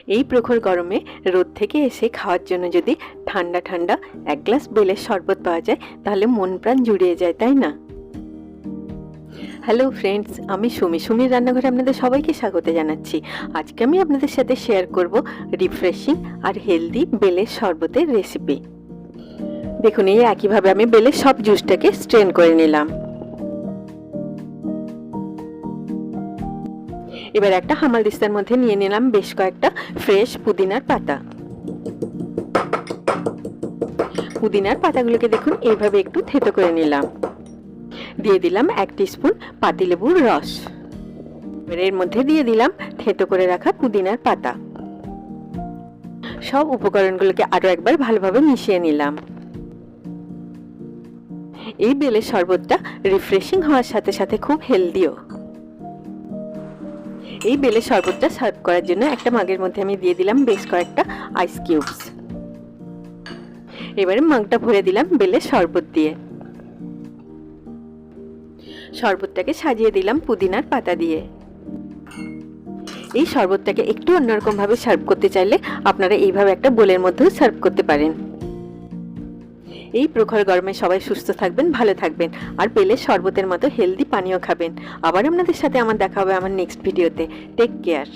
এই প্রখর গরমে রোদ থেকে এসে খাওয়ার জন্য যদি ঠান্ডা ঠান্ডা এক গ্লাস বেলের শরবত পাওয়া যায় তাহলে মন প্রাণ জুড়িয়ে যায়, তাই না? হ্যালো ফ্রেন্ডস, আমি সুমির রান্নাঘরে আপনাদের সবাইকে স্বাগত জানাচ্ছি। আজকে আমি আপনাদের সাথে শেয়ার করব রিফ্রেশিং আর হেলদি বেলের শরবতের রেসিপি। দেখুন, এই একইভাবে আমি বেলের সব জুসটাকে স্ট্রেন করে নিলাম। এবার একটা হামালদিস্তার মধ্যে নিয়ে নিলাম বেশ কয়েকটা ফ্রেশ পুদিনার পাতা। পুদিনার পাতাগুলোকে দেখুন এইভাবে একটু থেতো করে নিলাম। দিয়ে দিলাম 1 টিস্পুন পাতিলেবুর রস। এবার এর মধ্যে দিয়ে দিলাম থেতো করে রাখা পুদিনার পাতা। সব উপকরণগুলোকে আরো একবার ভালোভাবে মিশিয়ে নিলাম। এই বেলের শরবতটা রিফ্রেশিং হওয়ার সাথে সাথে খুব হেলদিও। এই বেলের শরবতটা সার্ভ করার জন্য একটা মাগের মধ্যে আমি দিয়ে দিলাম বেশ কয়েকটা আইস কিউবস। এবারে মাগটা ভরে দিলাম বেলের শরবত দিয়ে। শরবতটাকে সাজিয়ে দিলাম পুদিনার পাতা দিয়ে। এই শরবতটাকে একটু অন্যরকম ভাবে সার্ভ করতে চাইলে আপনারা এইভাবে একটা বোলের মধ্যেও সার্ভ করতে পারেন। এই প্রখর গরমে সবাই সুস্থ থাকবেন, ভালো থাকবেন আর বেলের শরবতের মতো হেলদি পানীয় খাবেন। আবার আপনাদের সাথে আমার দেখা হবে আমার নেক্সট ভিডিওতে। Take care.